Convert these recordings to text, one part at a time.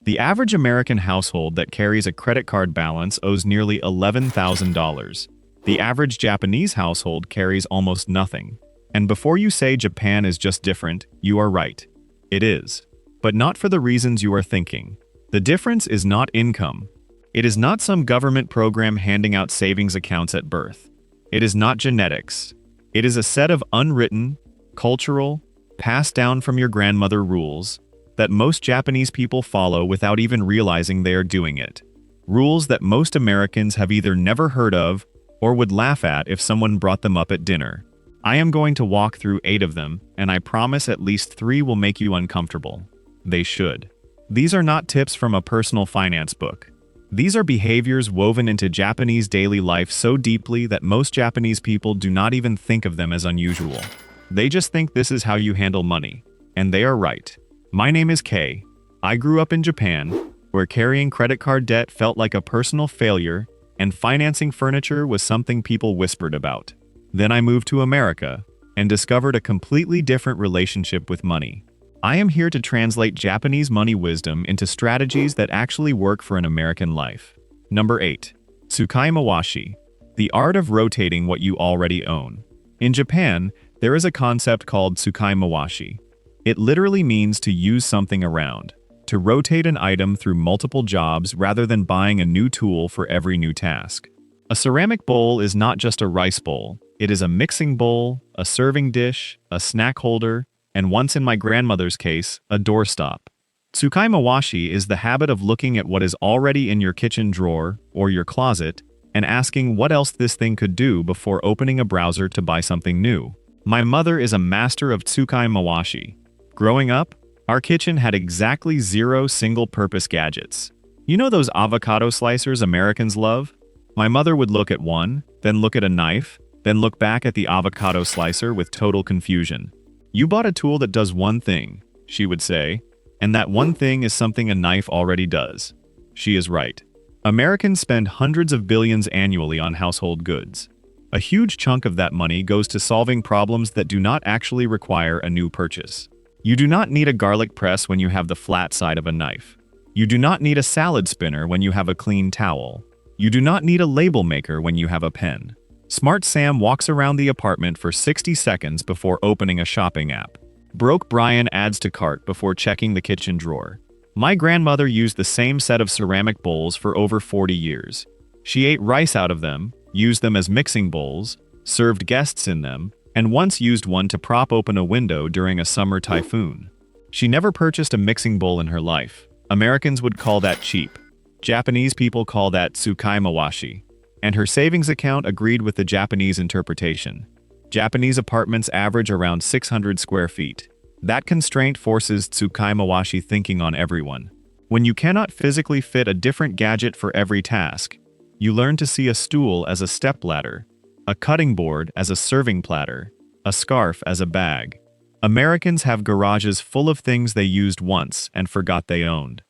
The average American household that carries a credit card balance owes nearly $11,000. The average Japanese household carries almost nothing. And before you say Japan is just different, you are right. It is. But not for the reasons you are thinking. The difference is not income. It is not some government program handing out savings accounts at birth. It is not genetics. It is a set of unwritten, cultural, passed down from your grandmother rules that most Japanese people follow without even realizing they are doing it. Rules that most Americans have either never heard of or would laugh at if someone brought them up at dinner. I am going to walk through 8 of them, and I promise at least 3 will make you uncomfortable. They should. These are not tips from a personal finance book. These are behaviors woven into Japanese daily life so deeply that most Japanese people do not even think of them as unusual. They just think this is how you handle money. And they are right. My name is Kei. I grew up in Japan, where carrying credit card debt felt like a personal failure, and financing furniture was something people whispered about. Then I moved to America, and discovered a completely different relationship with money. I am here to translate Japanese money wisdom into strategies that actually work for an American life. Number 8. Tsukai Mawashi. The art of rotating what you already own. In Japan, there is a concept called Tsukai Mawashi. It literally means to use something around, to rotate an item through multiple jobs rather than buying a new tool for every new task. A ceramic bowl is not just a rice bowl. It is a mixing bowl, a serving dish, a snack holder, and once in my grandmother's case, a doorstop. Tsukai Mawashi is the habit of looking at what is already in your kitchen drawer or your closet and asking what else this thing could do before opening a browser to buy something new. My mother is a master of Tsukai Mawashi. Growing up, our kitchen had exactly 0 single-purpose gadgets. You know those avocado slicers Americans love? My mother would look at one, then look at a knife, then look back at the avocado slicer with total confusion. "You bought a tool that does one thing," she would say, "and that one thing is something a knife already does." She is right. Americans spend hundreds of billions annually on household goods. A huge chunk of that money goes to solving problems that do not actually require a new purchase. You do not need a garlic press when you have the flat side of a knife. You do not need a salad spinner when you have a clean towel. You do not need a label maker when you have a pen. Smart Sam walks around the apartment for 60 seconds before opening a shopping app. Broke Brian adds to cart before checking the kitchen drawer. My grandmother used the same set of ceramic bowls for over 40 years. She ate rice out of them, used them as mixing bowls, served guests in them, and once used one to prop open a window during a summer typhoon. She never purchased a mixing bowl in her life. Americans would call that cheap. Japanese people call that Tsukai Mawashi. And her savings account agreed with the Japanese interpretation. Japanese apartments average around 600 square feet. That constraint forces Tsukai Mawashi thinking on everyone. When you cannot physically fit a different gadget for every task, you learn to see a stool as a stepladder, a cutting board as a serving platter, a scarf as a bag. Americans have garages full of things they used once and forgot they owned.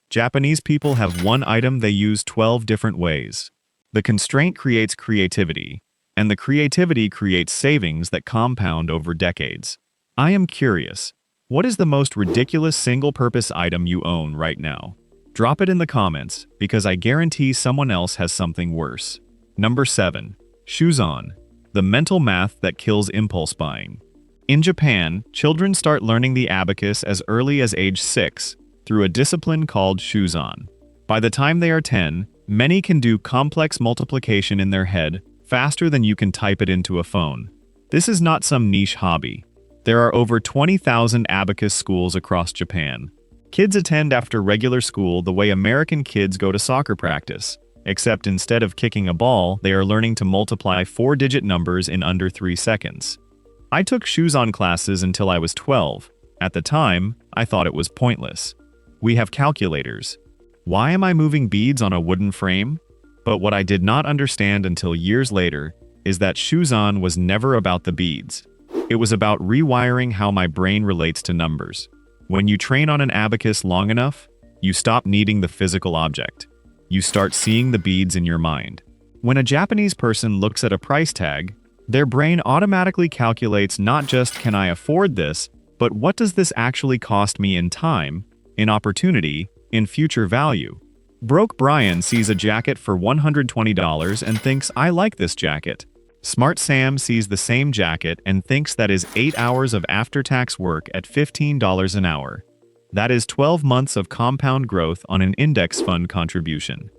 Japanese people have one item they use 12 different ways. The constraint creates creativity, and the creativity creates savings that compound over decades. I am curious, what is the most ridiculous single-purpose item you own right now? Drop it in the comments, because I guarantee someone else has something worse. Number 7. Shuzan, the mental math that kills impulse buying. In Japan, children start learning the abacus as early as age 6 through a discipline called Shuzan. By the time they are 10, many can do complex multiplication in their head faster than you can type it into a phone. This is not some niche hobby. There are over 20,000 abacus schools across Japan. Kids attend after regular school the way American kids go to soccer practice, except instead of kicking a ball, they are learning to multiply 4-digit numbers in under 3 seconds. I took Shuzan classes until I was 12. At the time, I thought it was pointless. We have calculators. Why am I moving beads on a wooden frame? But what I did not understand until years later is that Shuzan was never about the beads. It was about rewiring how my brain relates to numbers. When you train on an abacus long enough, you stop needing the physical object. You start seeing the beads in your mind. When a Japanese person looks at a price tag, their brain automatically calculates not just can I afford this, but what does this actually cost me in time, in opportunity, in future value. Broke Brian sees a jacket for $120 and thinks, "I like this jacket." Smart Sam sees the same jacket and thinks that is 8 hours of after-tax work at $15 an hour. That is 12 months of compound growth on an index fund contribution.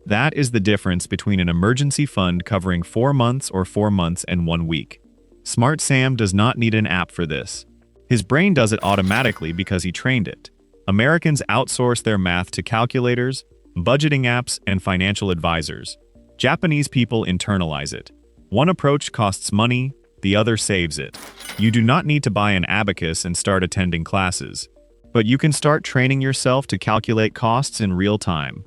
That is the difference between an emergency fund covering 4 months or 4 months and 1 week. Smart Sam does not need an app for this. His brain does it automatically because he trained it. Americans outsource their math to calculators, budgeting apps, and financial advisors. Japanese people internalize it. One approach costs money, the other saves it. You do not need to buy an abacus and start attending classes. But you can start training yourself to calculate costs in real time.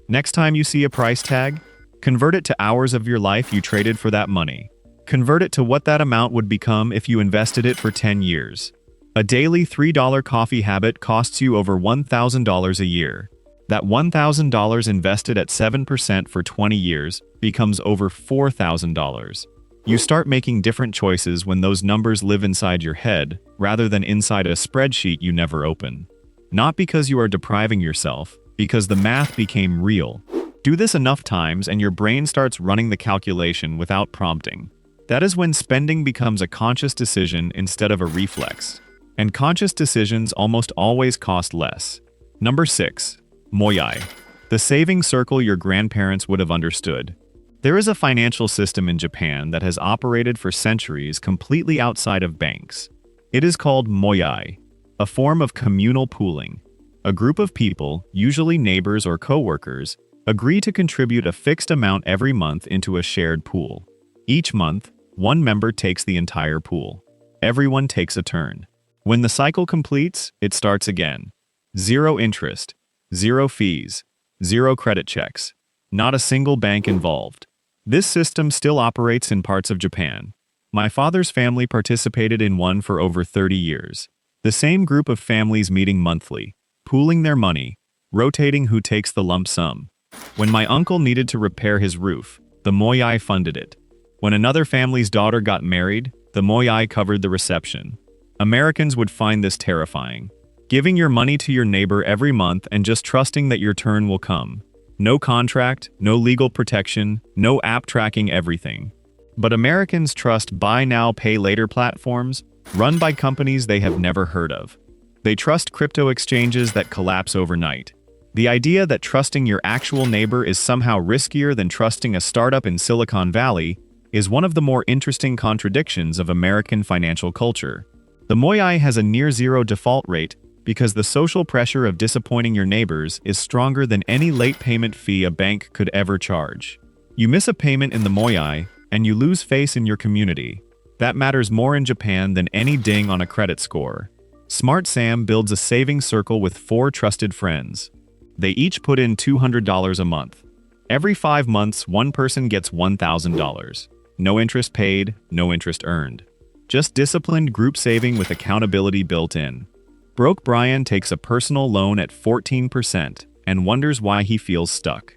Next time you see a price tag, convert it to hours of your life you traded for that money. Convert it to what that amount would become if you invested it for 10 years. A daily $3 coffee habit costs you over $1,000 a year. That $1,000 invested at 7% for 20 years becomes over $4,000. You start making different choices when those numbers live inside your head, rather than inside a spreadsheet you never open. Not because you are depriving yourself, because the math became real. Do this enough times and your brain starts running the calculation without prompting. That is when spending becomes a conscious decision instead of a reflex. And conscious decisions almost always cost less. Number 6. Moyai. The saving circle your grandparents would have understood. There is a financial system in Japan that has operated for centuries completely outside of banks. It is called moyai, a form of communal pooling. A group of people, usually neighbors or co-workers, agree to contribute a fixed amount every month into a shared pool. Each month, one member takes the entire pool. Everyone takes a turn. When the cycle completes, it starts again. 0 interest, 0 fees, 0 credit checks, not a single bank involved. This system still operates in parts of Japan. My father's family participated in one for over 30 years. The same group of families meeting monthly, pooling their money, rotating who takes the lump sum. When my uncle needed to repair his roof, the moyai funded it. When another family's daughter got married, the moyai covered the reception. Americans would find this terrifying. Giving your money to your neighbor every month and just trusting that your turn will come. No contract, no legal protection, no app tracking everything. But Americans trust buy now, pay later platforms run by companies they have never heard of. They trust crypto exchanges that collapse overnight. The idea that trusting your actual neighbor is somehow riskier than trusting a startup in Silicon Valley is one of the more interesting contradictions of American financial culture. The moyai has a near-zero default rate because the social pressure of disappointing your neighbors is stronger than any late payment fee a bank could ever charge. You miss a payment in the moyai, and you lose face in your community. That matters more in Japan than any ding on a credit score. Smart Sam builds a savings circle with 4 trusted friends. They each put in $200 a month. Every 5 months, one person gets $1,000. No interest paid, no interest earned. Just disciplined group saving with accountability built in. Broke Brian takes a personal loan at 14% and wonders why he feels stuck.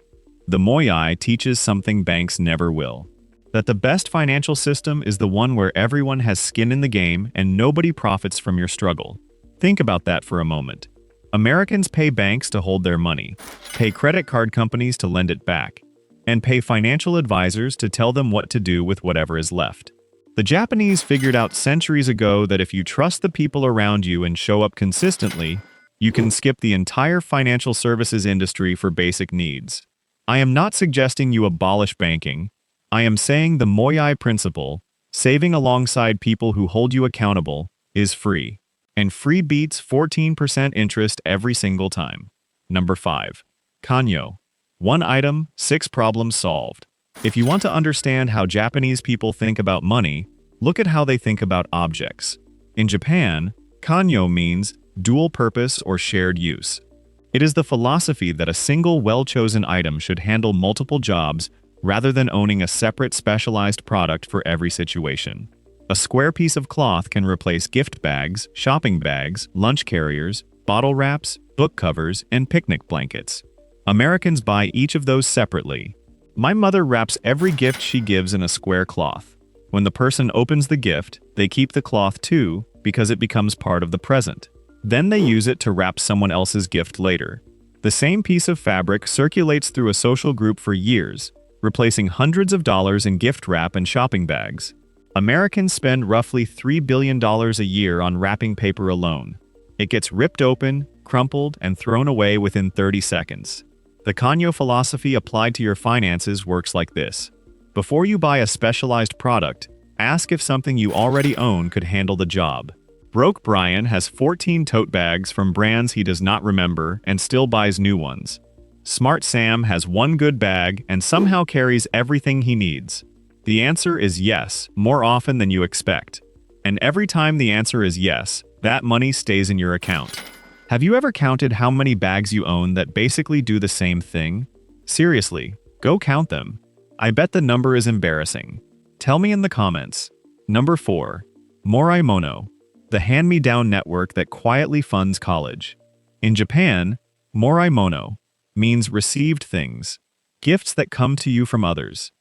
The moyai teaches something banks never will. That the best financial system is the one where everyone has skin in the game and nobody profits from your struggle. Think about that for a moment. Americans pay banks to hold their money, pay credit card companies to lend it back, and pay financial advisors to tell them what to do with whatever is left. The Japanese figured out centuries ago that if you trust the people around you and show up consistently, you can skip the entire financial services industry for basic needs. I am not suggesting you abolish banking. I am saying the moyai principle, saving alongside people who hold you accountable, is free. And free beats 14% interest every single time. Number 5. Kanyo. 1 item, 6 problems solved. If you want to understand how Japanese people think about money, look at how they think about objects. In Japan, kanyo means dual purpose or shared use. It is the philosophy that a single well-chosen item should handle multiple jobs rather than owning a separate specialized product for every situation. A square piece of cloth can replace gift bags, shopping bags, lunch carriers, bottle wraps, book covers, and picnic blankets. Americans buy each of those separately. My mother wraps every gift she gives in a square cloth. When the person opens the gift, they keep the cloth too because it becomes part of the present. Then they use it to wrap someone else's gift later. The same piece of fabric circulates through a social group for years, replacing hundreds of dollars in gift wrap and shopping bags. Americans spend roughly $3 billion a year on wrapping paper alone. It gets ripped open, crumpled, and thrown away within 30 seconds. The Kanyo philosophy applied to your finances works like this. Before you buy a specialized product, ask if something you already own could handle the job. Broke Brian has 14 tote bags from brands he does not remember and still buys new ones. Smart Sam has one good bag and somehow carries everything he needs. The answer is yes, more often than you expect. And every time the answer is yes, that money stays in your account. Have you ever counted how many bags you own that basically do the same thing? Seriously, go count them. I bet the number is embarrassing. Tell me in the comments. Number 4. Moraimono, the hand-me-down network that quietly funds college. In Japan, Moraimono means received things, gifts that come to you from others.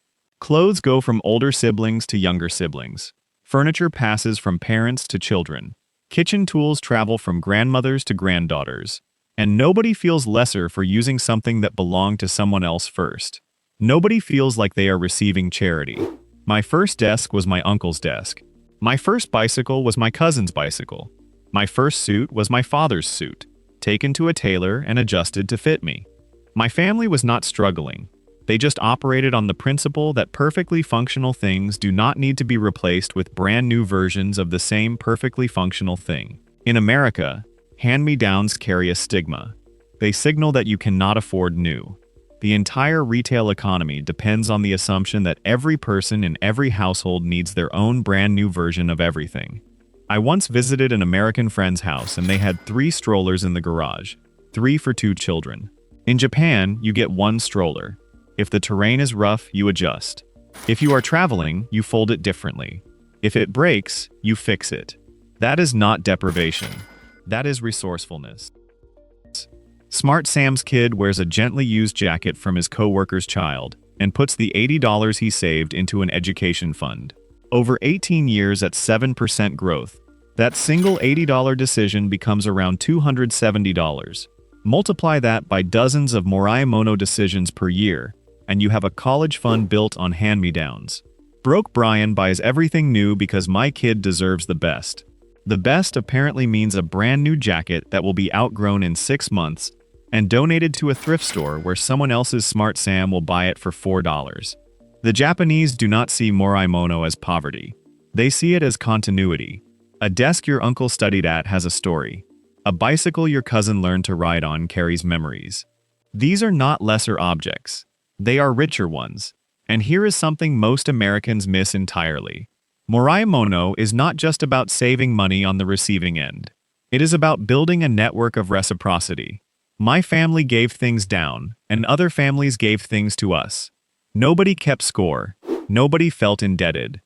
Clothes go from older siblings to younger siblings. Furniture passes from parents to children. Kitchen tools travel from grandmothers to granddaughters. And nobody feels lesser for using something that belonged to someone else first. Nobody feels like they are receiving charity. My first desk was my uncle's desk. My first bicycle was my cousin's bicycle. My first suit was my father's suit, taken to a tailor and adjusted to fit me. My family was not struggling. They just operated on the principle that perfectly functional things do not need to be replaced with brand new versions of the same perfectly functional thing. In America, hand-me-downs carry a stigma. They signal that you cannot afford new. The entire retail economy depends on the assumption that every person in every household needs their own brand new version of everything. I once visited an American friend's house and they had 3 strollers in the garage, 3 for 2 children. In Japan, you get 1 stroller. If the terrain is rough, you adjust. If you are traveling, you fold it differently. If it breaks, you fix it. That is not deprivation. That is resourcefulness. Smart Sam's kid wears a gently used jacket from his coworker's child and puts the $80 he saved into an education fund. Over 18 years at 7% growth, that single $80 decision becomes around $270. Multiply that by dozens of Moraimono decisions per year, and you have a college fund built on hand-me-downs. Broke Brian buys everything new because my kid deserves the best. The best apparently means a brand new jacket that will be outgrown in 6 months and donated to a thrift store where someone else's Smart Sam will buy it for $4. The Japanese do not see Moraimono as poverty. They see it as continuity. A desk your uncle studied at has a story. A bicycle your cousin learned to ride on carries memories. These are not lesser objects. They are richer ones. And here is something most Americans miss entirely. Moraimono is not just about saving money on the receiving end. It is about building a network of reciprocity. My family gave things down, and other families gave things to us. Nobody kept score. Nobody felt indebted.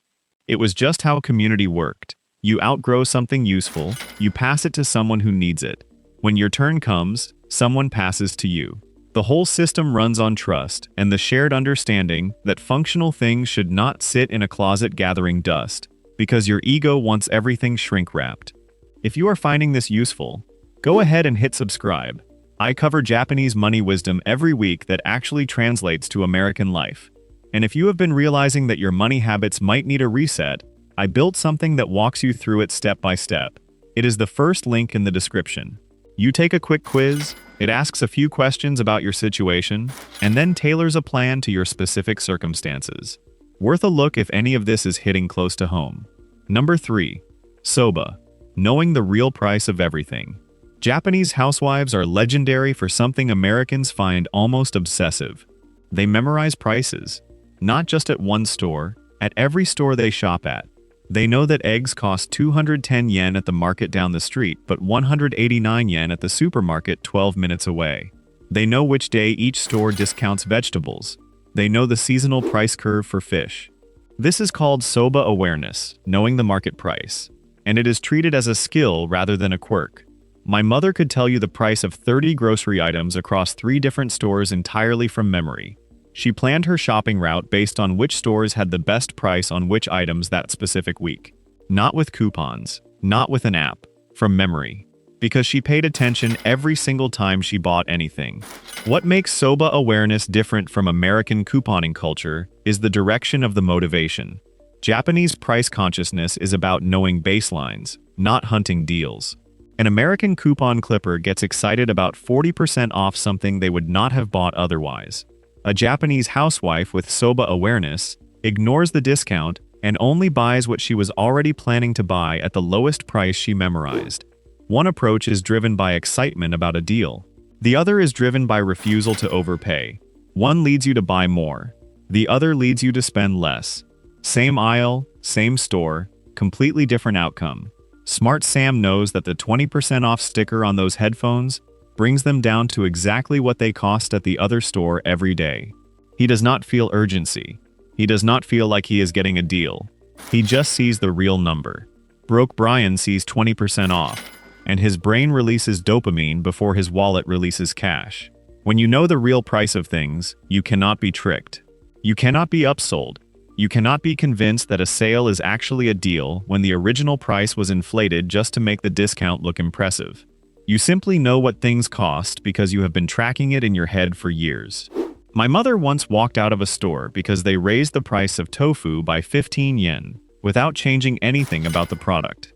It was just how community worked. You outgrow something useful, you pass it to someone who needs it. When your turn comes, someone passes to you. The whole system runs on trust and the shared understanding that functional things should not sit in a closet gathering dust, because your ego wants everything shrink-wrapped. If you are finding this useful, go ahead and hit subscribe. I cover Japanese money wisdom every week that actually translates to American life. And if you have been realizing that your money habits might need a reset, I built something that walks you through it step by step. It is the first link in the description. You take a quick quiz, it asks a few questions about your situation, and then tailors a plan to your specific circumstances. Worth a look if any of this is hitting close to home. Number 3. Soba. Knowing the real price of everything. Japanese housewives are legendary for something Americans find almost obsessive. They memorize prices. Not just at one store, at every store they shop at. They know that eggs cost 210 yen at the market down the street, but 189 yen at the supermarket 12 minutes away. They know which day each store discounts vegetables. They know the seasonal price curve for fish. This is called soba awareness, knowing the market price. And it is treated as a skill rather than a quirk. My mother could tell you the price of 30 grocery items across 3 different stores entirely from memory. She planned her shopping route based on which stores had the best price on which items that specific week. Not with coupons, not with an app, from memory. Because she paid attention every single time she bought anything. What makes Soba awareness different from American couponing culture is the direction of the motivation. Japanese price consciousness is about knowing baselines, not hunting deals. An American coupon clipper gets excited about 40% off something they would not have bought otherwise. A Japanese housewife with Soba awareness ignores the discount and only buys what she was already planning to buy at the lowest price she memorized. One approach is driven by excitement about a deal. The other is driven by refusal to overpay. One leads you to buy more. The other leads you to spend less. Same aisle, same store, completely different outcome. Smart Sam knows that the 20% off sticker on those headphones brings them down to exactly what they cost at the other store every day. He does not feel urgency. He does not feel like he is getting a deal. He just sees the real number. Broke Brian sees 20% off, and his brain releases dopamine before his wallet releases cash. When you know the real price of things, you cannot be tricked. You cannot be upsold. You cannot be convinced that a sale is actually a deal when the original price was inflated just to make the discount look impressive. You simply know what things cost because you have been tracking it in your head for years. My mother once walked out of a store because they raised the price of tofu by 15 yen, without changing anything about the product.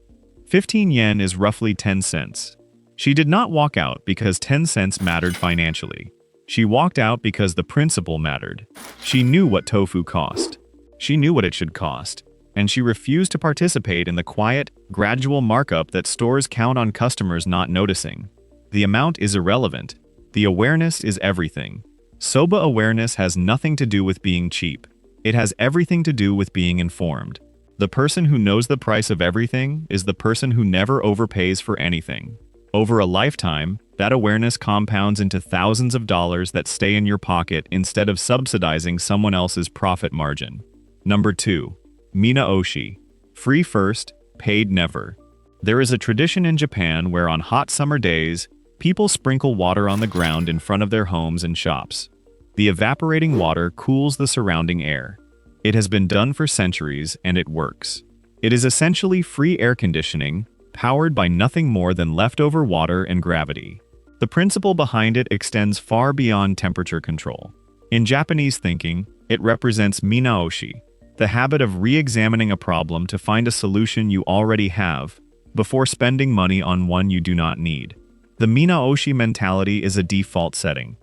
15 yen is roughly 10 cents. She did not walk out because 10 cents mattered financially. She walked out because the principle mattered. She knew what tofu cost. She knew what it should cost, and she refused to participate in the quiet, gradual markup that stores count on customers not noticing. The amount is irrelevant. The awareness is everything. Soba awareness has nothing to do with being cheap. It has everything to do with being informed. The person who knows the price of everything is the person who never overpays for anything. Over a lifetime, that awareness compounds into thousands of dollars that stay in your pocket instead of subsidizing someone else's profit margin. Number 2. Minaoshi. Free first, paid never. There is a tradition in Japan where on hot summer days, people sprinkle water on the ground in front of their homes and shops. The evaporating water cools the surrounding air. It has been done for centuries and it works. It is essentially free air conditioning, powered by nothing more than leftover water and gravity. The principle behind it extends far beyond temperature control. In Japanese thinking, it represents minaoshi, the habit of re-examining a problem to find a solution you already have, before spending money on one you do not need. The minaoshi mentality is a default setting.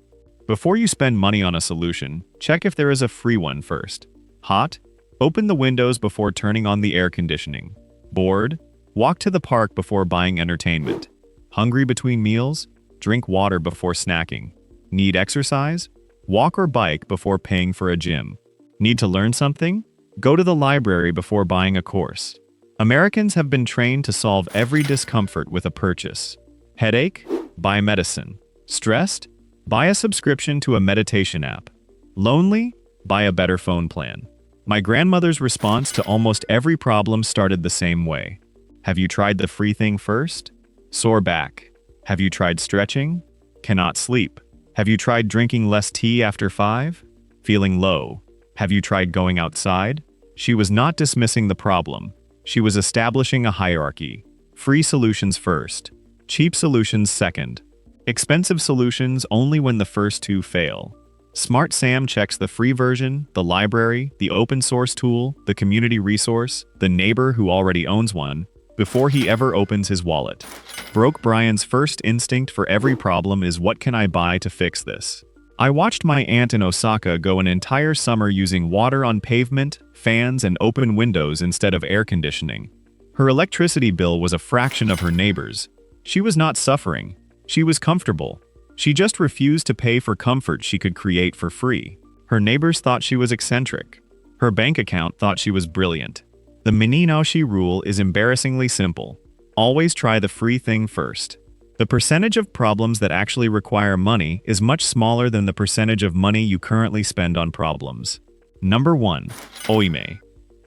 Before you spend money on a solution, check if there is a free one first. Hot? Open the windows before turning on the air conditioning. Bored? Walk to the park before buying entertainment. Hungry between meals? Drink water before snacking. Need exercise? Walk or bike before paying for a gym. Need to learn something? Go to the library before buying a course. Americans have been trained to solve every discomfort with a purchase. Headache? Buy medicine. Stressed? Buy a subscription to a meditation app. Lonely? Buy a better phone plan. My grandmother's response to almost every problem started the same way. Have you tried the free thing first? Sore back. Have you tried stretching? Cannot sleep. Have you tried drinking less tea after 5? Feeling low. Have you tried going outside? She was not dismissing the problem. She was establishing a hierarchy. Free solutions first. Cheap solutions second. Expensive solutions only when the first two fail. Smart Sam checks the free version, the library, the open source tool, the community resource, the neighbor who already owns one, before he ever opens his wallet. Broke Brian's first instinct for every problem is, what can I buy to fix this? I watched my aunt in Osaka go an entire summer using water on pavement, fans, and open windows instead of air conditioning. Her electricity bill was a fraction of her neighbor's. She was not suffering. She was comfortable. She just refused to pay for comfort she could create for free. Her neighbors thought she was eccentric. Her bank account thought she was brilliant. The minaoshi rule is embarrassingly simple. Always try the free thing first. The percentage of problems that actually require money is much smaller than the percentage of money you currently spend on problems. Number 1. Oime.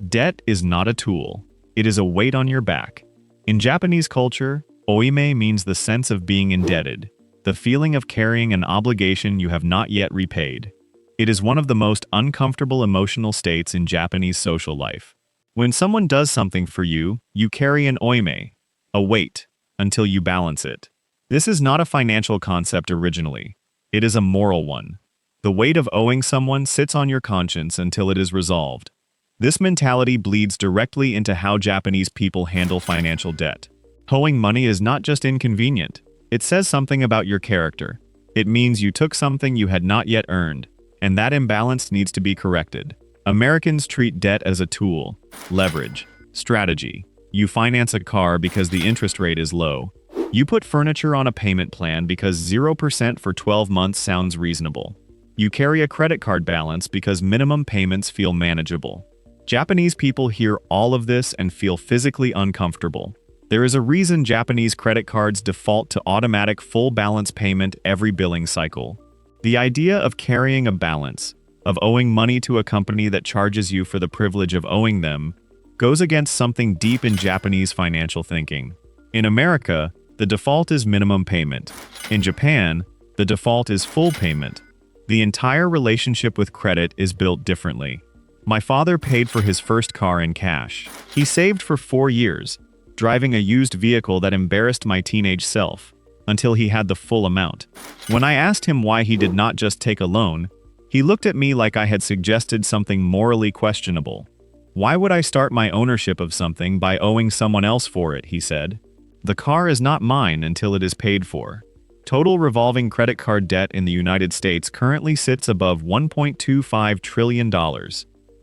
Debt is not a tool. It is a weight on your back. In Japanese culture, oime means the sense of being indebted, the feeling of carrying an obligation you have not yet repaid. It is one of the most uncomfortable emotional states in Japanese social life. When someone does something for you, you carry an oime, a weight, until you balance it. This is not a financial concept originally. It is a moral one. The weight of owing someone sits on your conscience until it is resolved. This mentality bleeds directly into how Japanese people handle financial debt. Owing money is not just inconvenient. It says something about your character. It means you took something you had not yet earned, and that imbalance needs to be corrected. Americans treat debt as a tool, leverage, strategy. You finance a car because the interest rate is low. You put furniture on a payment plan because 0% for 12 months sounds reasonable. You carry a credit card balance because minimum payments feel manageable. Japanese people hear all of this and feel physically uncomfortable. There is a reason Japanese credit cards default to automatic full balance payment every billing cycle. The idea of carrying a balance, of owing money to a company that charges you for the privilege of owing them, goes against something deep in Japanese financial thinking. In America, the default is minimum payment. In Japan, the default is full payment. The entire relationship with credit is built differently. My father paid for his first car in cash. He saved for 4 years, driving a used vehicle that embarrassed my teenage self, until he had the full amount. When I asked him why he did not just take a loan, he looked at me like I had suggested something morally questionable. Why would I start my ownership of something by owing someone else for it, he said. The car is not mine until it is paid for. Total revolving credit card debt in the United States currently sits above $1.25 trillion.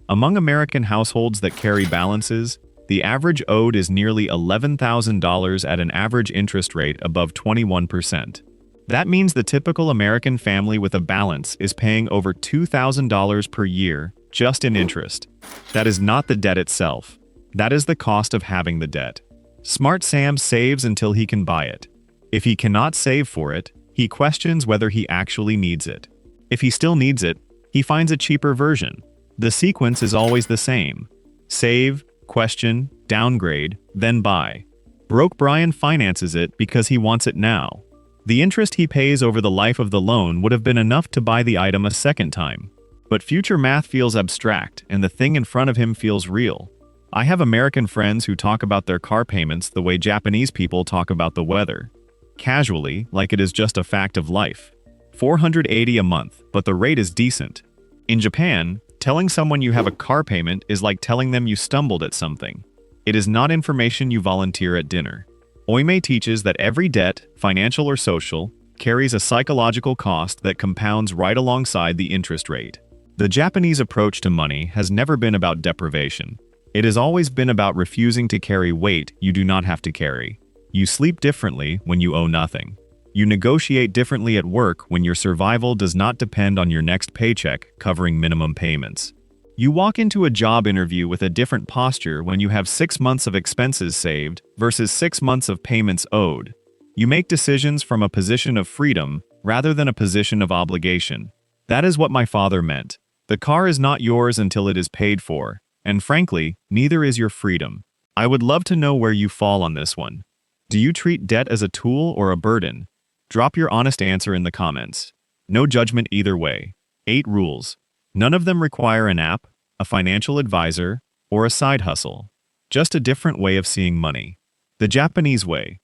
Among American households that carry balances, the average owed is nearly $11,000 at an average interest rate above 21%. That means the typical American family with a balance is paying over $2,000 per year just in interest. That is not the debt itself. That is the cost of having the debt. Smart Sam saves until he can buy it. If he cannot save for it, he questions whether he actually needs it. If he still needs it, he finds a cheaper version. The sequence is always the same. Save, question, downgrade, then buy. Broke Brian finances it because he wants it now. The interest he pays over the life of the loan would have been enough to buy the item a second time. But future math feels abstract, and the thing in front of him feels real. I have American friends who talk about their car payments the way Japanese people talk about the weather. Casually, like it is just a fact of life. $480 a month, but the rate is decent. In Japan, telling someone you have a car payment is like telling them you stumbled at something. It is not information you volunteer at dinner. Oime teaches that every debt, financial or social, carries a psychological cost that compounds right alongside the interest rate. The Japanese approach to money has never been about deprivation. It has always been about refusing to carry weight you do not have to carry. You sleep differently when you owe nothing. You negotiate differently at work when your survival does not depend on your next paycheck covering minimum payments. You walk into a job interview with a different posture when you have 6 months of expenses saved versus 6 months of payments owed. You make decisions from a position of freedom rather than a position of obligation. That is what my father meant. The car is not yours until it is paid for, and frankly, neither is your freedom. I would love to know where you fall on this one. Do you treat debt as a tool or a burden? Drop your honest answer in the comments. No judgment either way. 8 rules. None of them require an app, a financial advisor, or a side hustle. Just a different way of seeing money. The Japanese way.